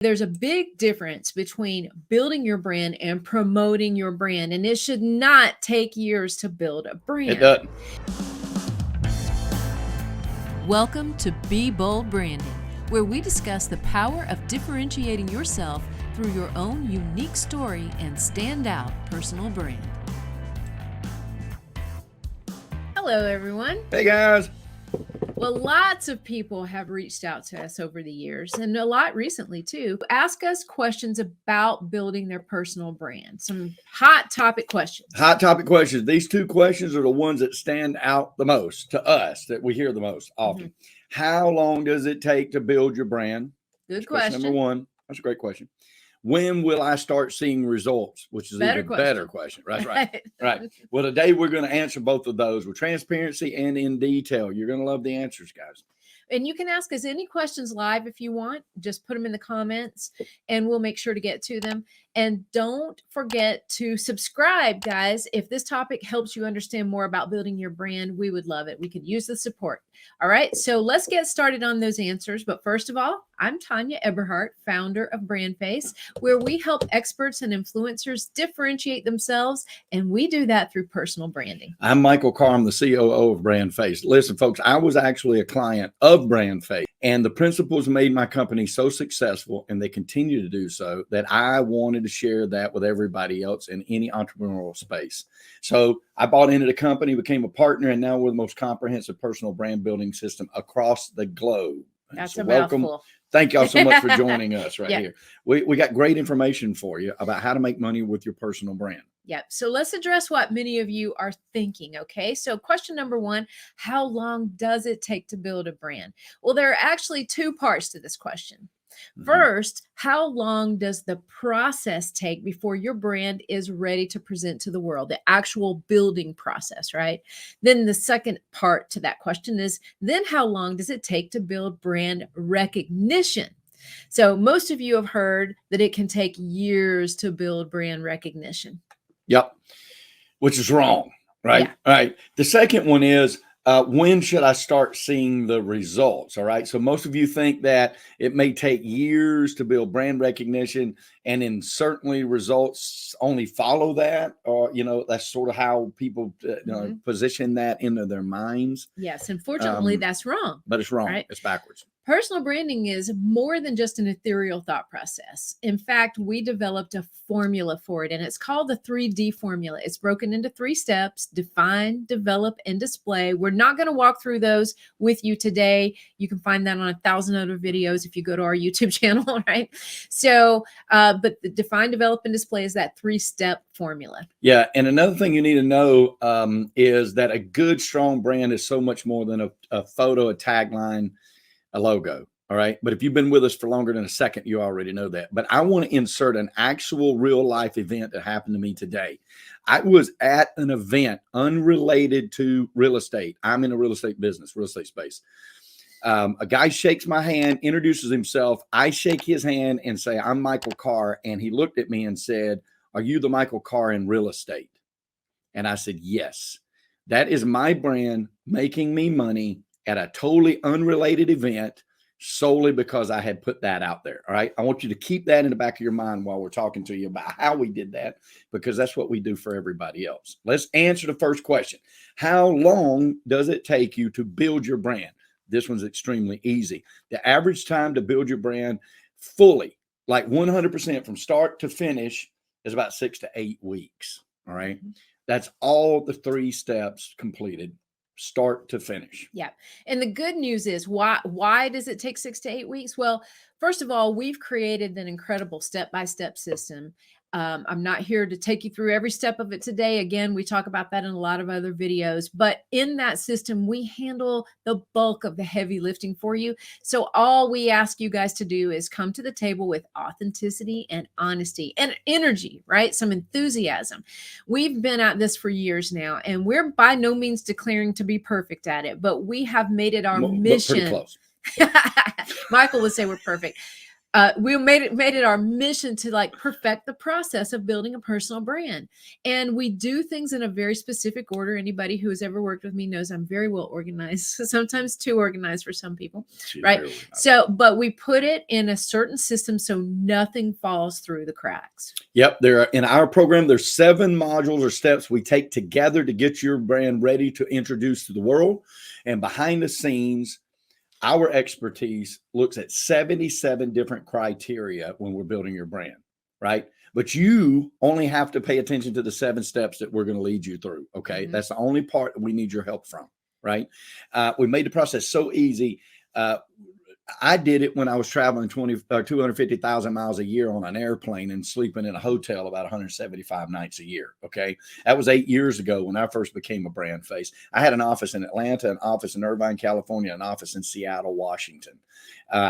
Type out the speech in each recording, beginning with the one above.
There's a big difference between building your brand and promoting your brand, and it should not take years to build a brand. It doesn't. Welcome to Be Bold Branding, where we discuss the power of differentiating yourself through your own unique story and standout personal brand. Hello, everyone. Hey, guys. Well, lots of people have reached out to us over the years, and a lot recently too. Ask us questions about building their personal brand. Some hot topic questions. Hot topic questions. These two questions are the ones that stand out the most to us, that we hear the most often. Mm-hmm. How long does it take to build your brand? Good question. Number one. That's a great question. When will I start seeing results? Which is better question. Right. Well, today we're going to answer both of those with transparency and in detail. You're going to love the answers, guys. And you can ask us any questions live if you want. Just put them in the comments and we'll make sure to get to them. And don't forget to subscribe, guys. If this topic helps you understand more about building your brand, we would love it. We could use the support. All right, so let's get started on those answers. But first of all, I'm Tonya Eberhardt, founder of BrandFace, where we help experts and influencers differentiate themselves, and we do that through personal branding. I'm Michael Carr. I'm the COO of BrandFace. Listen, folks, I was actually a client of BrandFace, and the principles made my company so successful, and they continue to do so, that I wanted to share that with everybody else in any entrepreneurial space. So I bought into the company, became a partner, and now we're the most comprehensive personal brand building system across the globe. That's so a mouthful. Thank y'all so much for joining us here. We got great information for you about how to make money with your personal brand. Yep. So let's address what many of you are thinking. Okay. So question number one, how long does it take to build a brand? Well, there are actually two parts to this question. First, how long does the process take before your brand is ready to present to the world, the actual building process, right? Then the second part to that question is, then how long does it take to build brand recognition? So most of you have heard that it can take years to build brand recognition. Yep. Which is wrong, right? Yeah. All right. The second one is, when should I start seeing the results? All right. So most of you think that it may take years to build brand recognition, and then certainly results only follow that, or, that's sort of how people position that into their minds. Yes. Unfortunately, that's wrong. But it's wrong. Right? It's backwards. Personal branding is more than just an ethereal thought process. In fact, we developed a formula for it, and it's called the 3D formula. It's broken into 3 steps: define, develop, and display. We're not going to walk through those with you today. You can find that on 1,000 other videos if you go to our YouTube channel, right? So, but the define, develop, and display is that 3-step formula. Yeah. And another thing you need to know is that a good, strong brand is so much more than a photo, a tagline, a logo. All right. But if you've been with us for longer than a second, you already know that. But I want to insert an actual real life event that happened to me today. I was at an event unrelated to real estate. I'm in a real estate business, real estate space. A guy shakes my hand, introduces himself. I shake his hand and say, I'm Michael Carr. And he looked at me and said, are you the Michael Carr in real estate? And I said, yes. That is my brand making me money at a totally unrelated event, solely because I had put that out there. All right. I want you to keep that in the back of your mind while we're talking to you about how we did that, because that's what we do for everybody else. Let's answer the first question. How long does it take you to build your brand? This one's extremely easy. The average time to build your brand fully, like 100% from start to finish, is about 6 to 8 weeks. All right. That's all the 3 steps completed, start to finish. Yeah. And the good news is, why does it take 6 to 8 weeks? Well, first of all, we've created an incredible step-by-step system. I'm not here to take you through every step of it today. Again, we talk about that in a lot of other videos, but in that system, we handle the bulk of the heavy lifting for you. So all we ask you guys to do is come to the table with authenticity and honesty and energy, right? Some enthusiasm. We've been at this for years now, and we're by no means declaring to be perfect at it, but we have made it our mission. Pretty close. Michael would say we're perfect. We made it our mission to like perfect the process of building a personal brand. And we do things in a very specific order. Anybody who has ever worked with me knows I'm very well organized, sometimes too organized for some people, right? So, but we put it in a certain system so nothing falls through the cracks. Yep. There are, in our program, there's 7 modules or steps we take together to get your brand ready to introduce to the world. And behind the scenes, our expertise looks at 77 different criteria when we're building your brand, right? But you only have to pay attention to the 7 steps that we're going to lead you through, okay? That's the only part that we need your help from, right? We made the process so easy. I did it when I was traveling 250,000 miles a year on an airplane and sleeping in a hotel about 175 nights a year. Okay. That was 8 years ago when I first became a BrandFace. I had an office in Atlanta, an office in Irvine, California, an office in Seattle, Washington.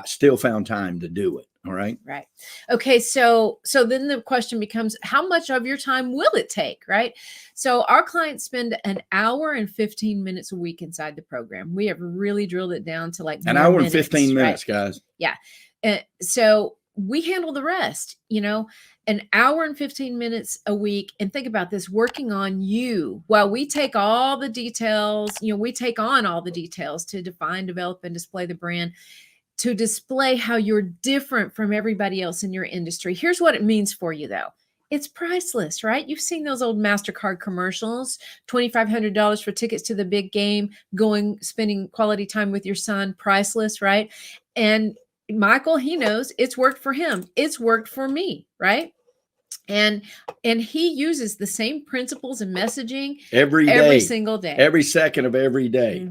Still found time to do it. All right. Right. Okay. So then the question becomes, how much of your time will it take? Right. So our clients spend an hour and 15 minutes a week inside the program. We have really drilled it down to like an hour and 15 minutes, right? Guys. Yeah. So we handle the rest, an hour and 15 minutes a week. And think about this, working on you while we take all the details, we take on all the details to define, develop, and display the brand, to display how you're different from everybody else in your industry. Here's what it means for you, though. It's priceless, right? You've seen those old MasterCard commercials, $2,500 for tickets to the big game, spending quality time with your son, priceless, right? And Michael, he knows it's worked for him. It's worked for me, right? And he uses the same principles and messaging every single day, every second of every day.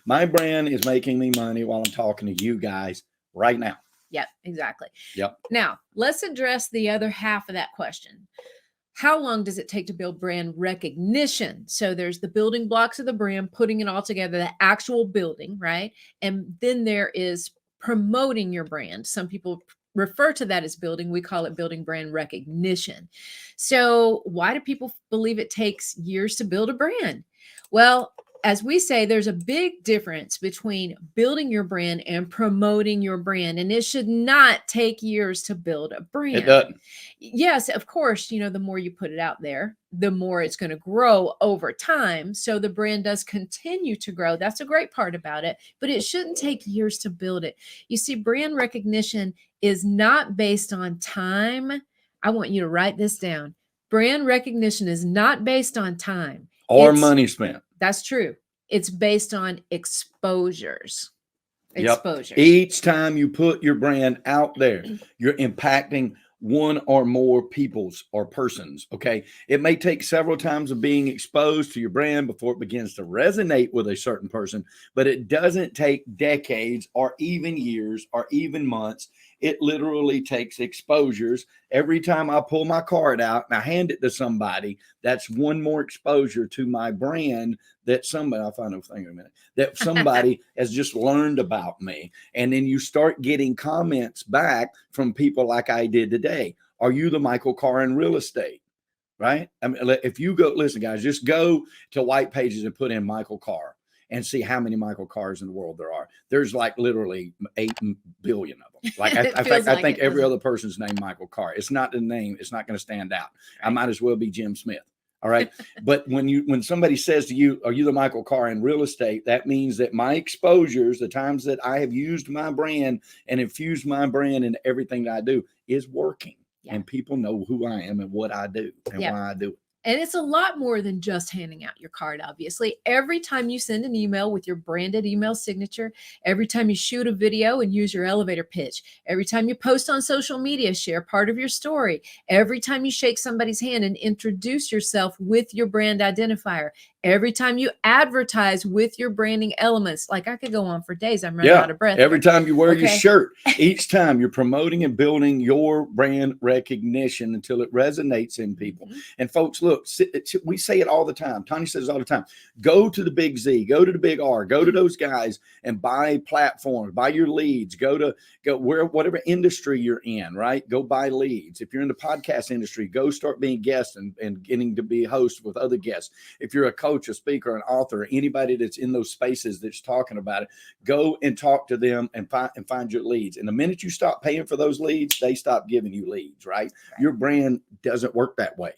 My brand is making me money while I'm talking to you guys right now. Yep, exactly. Yep. Now let's address the other half of that question. How long does it take to build brand recognition? So there's the building blocks of the brand, putting it all together, the actual building, right? And then there is promoting your brand. Some people refer to that as building. We call it building brand recognition. So why do people believe it takes years to build a brand? Well, as we say, there's a big difference between building your brand and promoting your brand. And it should not take years to build a brand. It doesn't. Yes, of course, the more you put it out there, the more it's going to grow over time. So the brand does continue to grow. That's a great part about it, but it shouldn't take years to build it. You see, brand recognition is not based on time. I want you to write this down. Brand recognition is not based on time or money spent. That's true. It's based on exposures. Exposures. Each time you put your brand out there, you're impacting one or more people's or persons. Okay. It may take several times of being exposed to your brand before it begins to resonate with a certain person, but it doesn't take decades or even years or even months. It literally takes exposures. Every time I pull my card out and I hand it to somebody, that's one more exposure to my brand that somebody, I'll find a thing in a minute, that somebody has just learned about me. And then you start getting comments back from people like I did today. Are you the Michael Carr in real estate? Right? I mean, if you go, listen, guys, just go to White Pages and put in Michael Carr and see how many Michael Cars in the world there are. There's like literally 8 billion of them. Like I think every other person's named Michael Carr. It's not the name. It's not going to stand out. Right. I might as well be Jim Smith. All right. But when somebody says to you, are you the Michael Carr in real estate? That means that my exposures, the times that I have used my brand and infused my brand in everything that I do is working. Yeah. And people know who I am and what I do and why I do it. And it's a lot more than just handing out your card, obviously. Every time you send an email with your branded email signature, every time you shoot a video and use your elevator pitch, every time you post on social media, share part of your story, every time you shake somebody's hand and introduce yourself with your brand identifier, every time you advertise with your branding elements, like I could go on for days. I'm running out of breath. Every time you wear your shirt, each time you're promoting and building your brand recognition until it resonates in people. And folks, look, we say it all the time. Tonya says it all the time. Go to the big Z, go to the big R, go to those guys and buy platforms, buy your leads, go whatever industry you're in, right? Go buy leads. If you're in the podcast industry, go start being guests and getting to be hosts with other guests. If you're a coach, a speaker, an author, anybody that's in those spaces that's talking about it, go and talk to them and find your leads. And the minute you stop paying for those leads, they stop giving you leads, right? Your brand doesn't work that way.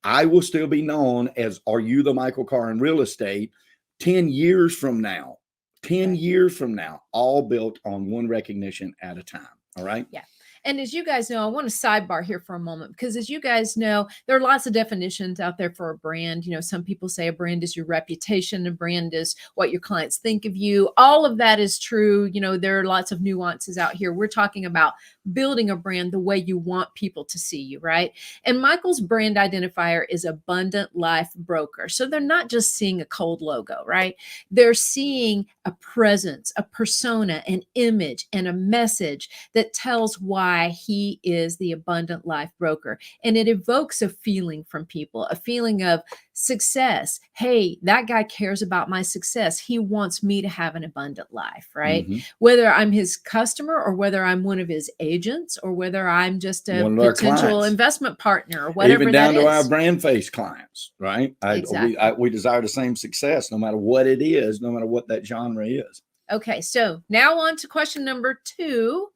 I will still be known as, are you the Michael Carr in real estate 10 years from now? 10 years from now, all built on one recognition at a time. All right. Yeah. And as you guys know, I want to sidebar here for a moment, because as you guys know, there are lots of definitions out there for a brand. You know, some people say a brand is your reputation, a brand is what your clients think of you. All of that is true. You know, there are lots of nuances out here. We're talking about building a brand the way you want people to see you, right? And Michael's brand identifier is Abundant Life Broker. So they're not just seeing a cold logo, right? They're seeing a presence, a persona, an image, and a message that tells why he is the Abundant Life Broker. And it evokes a feeling from people, a feeling of success. Hey, that guy cares about my success. He wants me to have an abundant life, right? Mm-hmm. Whether I'm his customer or whether I'm one of his agents or whether I'm just a potential investment partner or whatever. Even down to our BrandFace clients, right? Exactly. We desire the same success, no matter what it is, no matter what that genre is. Okay, so now on to question number 2.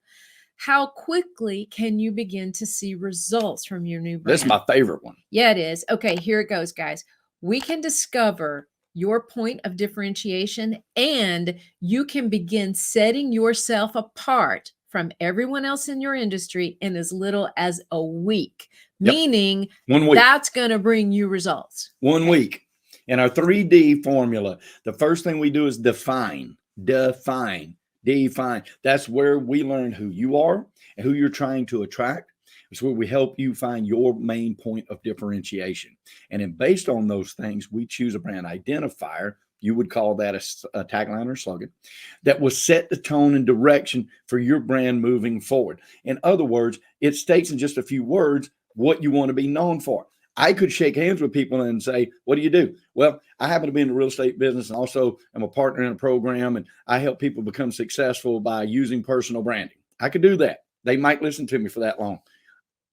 How quickly can you begin to see results from your new brand? This is my favorite one. Yeah, it is. Okay, here it goes, guys. We can discover your point of differentiation, and you can begin setting yourself apart from everyone else in your industry in as little as a week. Yep. Meaning 1 week. That's going to bring you results. 1 week. In our 3D formula, the first thing we do is define. That's where we learn who you are and who you're trying to attract. It's where we help you find your main point of differentiation. And then based on those things, we choose a brand identifier. You would call that a tagline or slogan that will set the tone and direction for your brand moving forward. In other words, it states in just a few words what you want to be known for. I could shake hands with people and say, what do you do? Well, I happen to be in the real estate business, and also I'm a partner in a program, and I help people become successful by using personal branding. I could do that. They might listen to me for that long.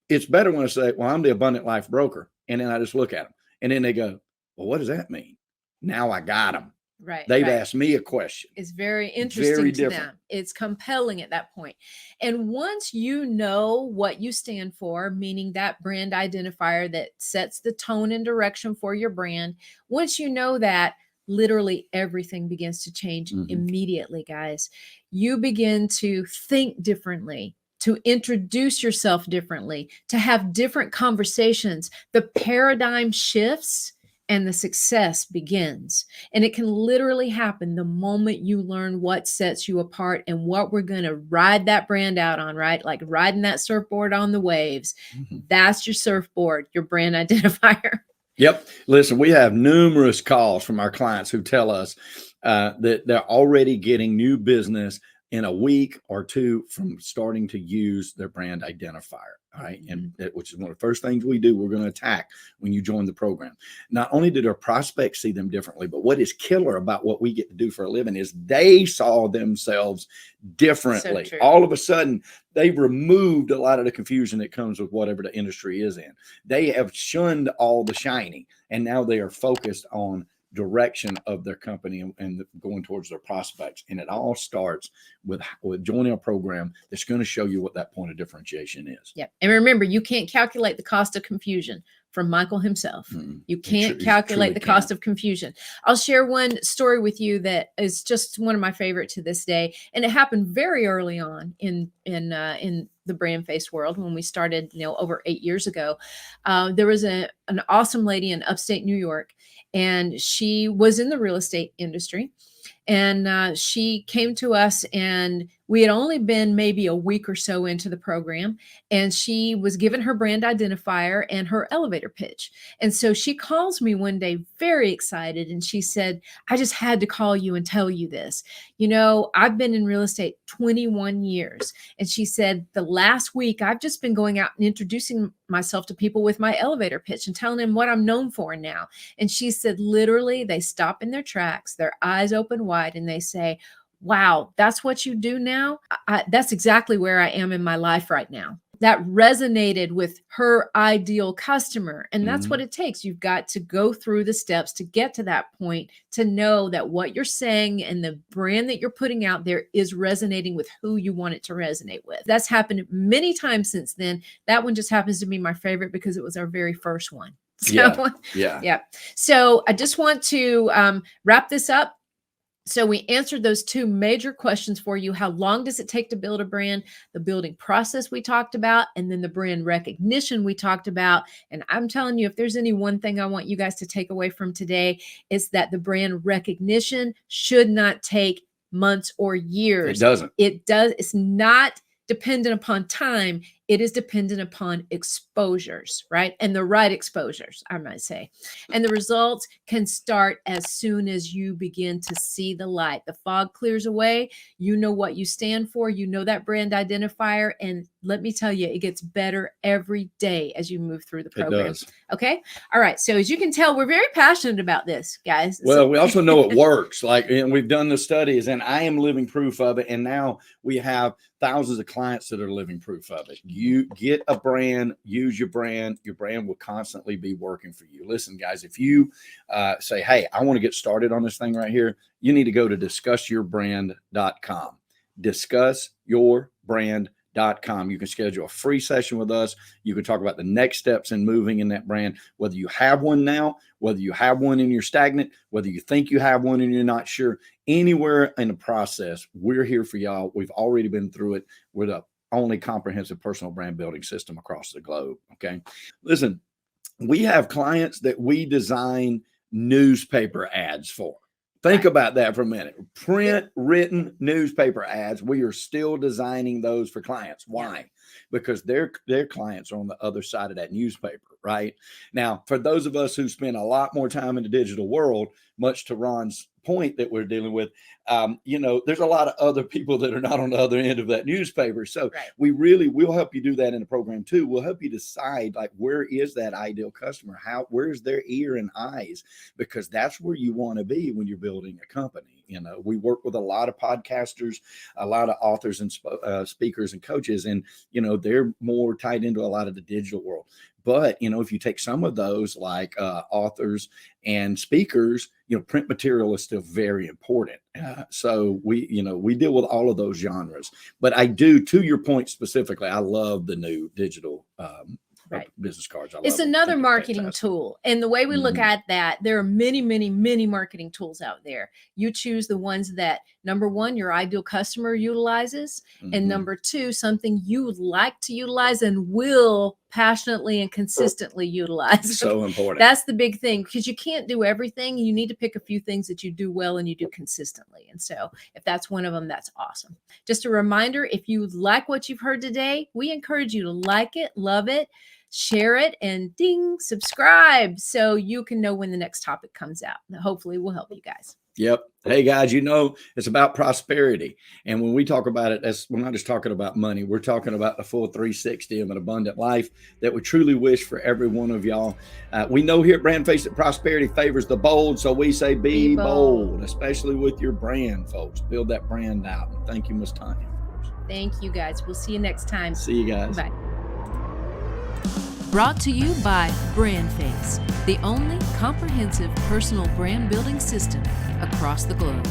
It's better when I say, well, I'm the Abundant Life Broker. And then I just look at them, and then they go, well, what does that mean? Now I got them. Right. They've asked me a question. It's very interesting to them. It's compelling at that point. And once you know what you stand for, meaning that brand identifier that sets the tone and direction for your brand, once you know that, literally everything begins to change immediately, guys. You begin to think differently, to introduce yourself differently, to have different conversations. The paradigm shifts and the success begins. And it can literally happen the moment you learn what sets you apart and what we're going to ride that brand out on, right? Like riding that surfboard on the waves. That's your surfboard, your brand identifier. Yep. Listen, we have numerous calls from our clients who tell us that they're already getting new business in a week or two from starting to use their brand identifier. All right. And which is one of the first things we do. We're going to attack when you join the program. Not only did our prospects see them differently, but what is killer about what we get to do for a living is they saw themselves differently. So all of a sudden, they've removed a lot of the confusion that comes with whatever the industry is in. They have shunned all the shiny, and now they are focused on direction of their company and going towards their prospects. And it all starts with joining a program that's going to show you what that point of differentiation is. Yep. And remember, you can't calculate the cost of confusion from Michael himself. You can't calculate the cost of confusion. I'll share one story with you that is just one of my favorite to this day. And it happened very early on in the BrandFace world when we started, over 8 years ago. There was an awesome lady in upstate New York, and she was in the real estate industry. And she came to us, and we had only been maybe a week or so into the program, and she was given her brand identifier and her elevator pitch. And so she calls me one day very excited, and she said, I just had to call you and tell you this. I've been in real estate 21 years. And she said, the last week, I've just been going out and introducing myself to people with my elevator pitch and telling them what I'm known for now. And she said, literally, they stop in their tracks, their eyes open wide, and they say, wow, that's what you do now? That's exactly where I am in my life right now. that resonated with her ideal customer. And that's Mhm. what it takes. You've got to go through the steps to get to that point, to know that what you're saying and the brand that you're putting out there is resonating with who you want it to resonate with. That's happened many times since then. That one just happens to be my favorite because it was our very first one. So, Yeah. yeah. So I just want to wrap this up. So we answered those two major questions for you. How long does it take to build a brand? The building process we talked about, and then the brand recognition we talked about. And I'm telling you, if there's any one thing I want you guys to take away from today, is that the brand recognition should not take months or years. It doesn't. It does. It's not dependent upon time. It is dependent upon exposures, right? And the right exposures, I might say. And the results can start as soon as you begin to see the light. The fog clears away. You know what you stand for. You know that brand identifier. And let me tell you, it gets better every day as you move through the program. It does. Okay. All right. So as you can tell, we're very passionate about this, guys. Well, we also know it works. Like, and we've done the studies, and I am living proof of it. And now we have thousands of clients that are living proof of it. You get a brand, use your brand will constantly be working for you. Listen, guys, if you say, hey, I want to get started on this thing right here, you need to go to discussyourbrand.com. Discussyourbrand.com. You can schedule a free session with us. You can talk about the next steps in moving in that brand, whether you have one now, whether you have one and you're stagnant, whether you think you have one and you're not sure. Anywhere in the process, we're here for y'all. We've already been through it. We're the only comprehensive personal brand building system across the globe. Okay. Listen, we have clients that we design newspaper ads for. Think about that for a minute. Print written newspaper ads. We are still designing those for clients. Why? Because their clients are on the other side of that newspaper, right? Now, for those of us who spend a lot more time in the digital world, much to Ron's point that we're dealing with, there's a lot of other people that are not on the other end of that newspaper. So we'll help you do that in the program too. We'll help you decide, like, where is that ideal customer? Where's their ear and eyes? Because that's where you want to be when you're building a company. We work with a lot of podcasters, a lot of authors and speakers and coaches, and, they're more tied into a lot of the digital world. But, if you take some of those, like authors and speakers, print material is still very important. So we deal with all of those genres. But I do, to your point specifically, I love the new digital business cards. It's another marketing tool. And the way we look at that, there are many, many, many marketing tools out there. You choose the ones that, number one, your ideal customer utilizes, and number two, something you like to utilize and will passionately and consistently utilize. So important. That's the big thing, because you can't do everything. You need to pick a few things that you do well and you do consistently. And so if that's one of them, that's awesome. Just a reminder, if you like what you've heard today, we encourage you to like it, love it, share it, and ding, subscribe so you can know when the next topic comes out. Hopefully we'll help you guys. Yep. Hey guys, it's about prosperity. And when we talk about it, we're not just talking about money. We're talking about the full 360 of an abundant life that we truly wish for every one of y'all. We know here at BrandFace that prosperity favors the bold. So we say be bold, especially with your brand, folks. Build that brand out. And thank you, Ms. Tonya, of course. Thank you guys. We'll see you next time. See you guys. Bye. Brought to you by BrandFace, the only comprehensive personal brand building system across the globe.